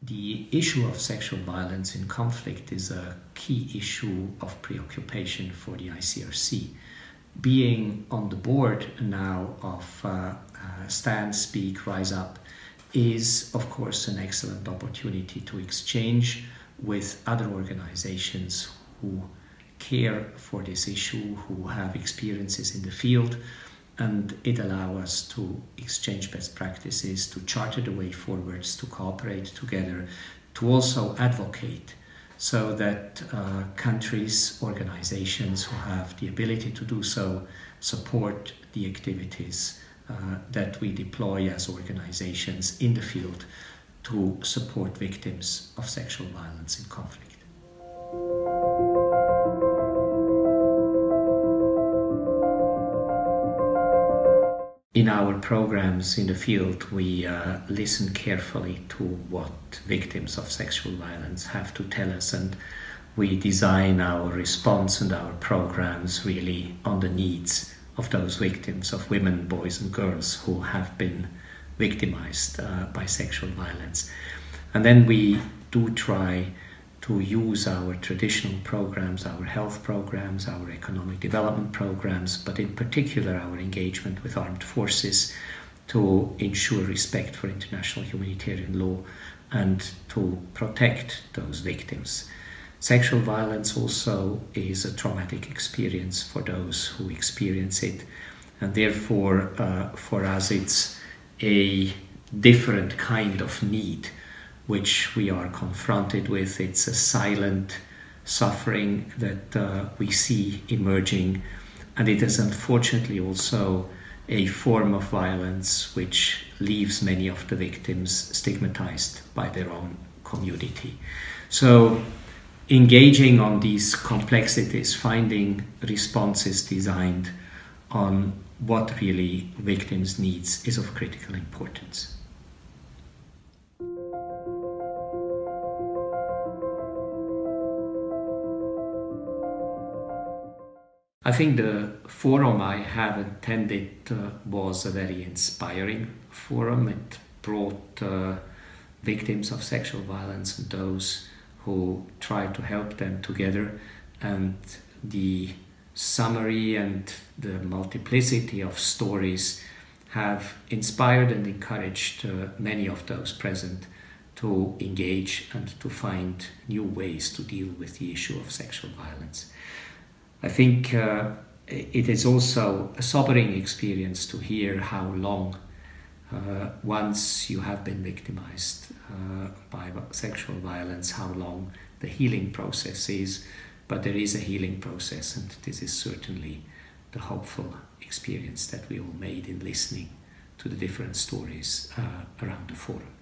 The issue of sexual violence in conflict is a key issue of preoccupation for the ICRC. Being on the board now of Stand, Speak, Rise Up is, of course, an excellent opportunity to exchange with other organizations who care for this issue, who have experiences in the field, and it allows us to exchange best practices, to charter the way forwards, to cooperate together, to also advocate so that countries, organizations who have the ability to do so support the activities that we deploy as organizations in the field to support victims of sexual violence in conflict. In our programs in the field, we listen carefully to what victims of sexual violence have to tell us, and we design our response and our programs really on the needs of those victims, of women, boys and girls who have been victimized by sexual violence. And then we do try to use our traditional programs, our health programs, our economic development programs, but in particular our engagement with armed forces to ensure respect for international humanitarian law and to protect those victims. Sexual violence also is a traumatic experience for those who experience it, and therefore for us it's a different kind of need which we are confronted with. It's a silent suffering that we see emerging, and it is unfortunately also a form of violence which leaves many of the victims stigmatized by their own community. So engaging on these complexities, finding responses designed on what really victims needs is of critical importance. I think the forum I have attended was a very inspiring forum. It brought victims of sexual violence and those who try to help them together, and the summary and the multiplicity of stories have inspired and encouraged many of those present to engage and to find new ways to deal with the issue of sexual violence. I think it is also a sobering experience to hear how long, once you have been victimized by sexual violence, how long the healing process is. But there is a healing process, and this is certainly the hopeful experience that we all made in listening to the different stories around the forum.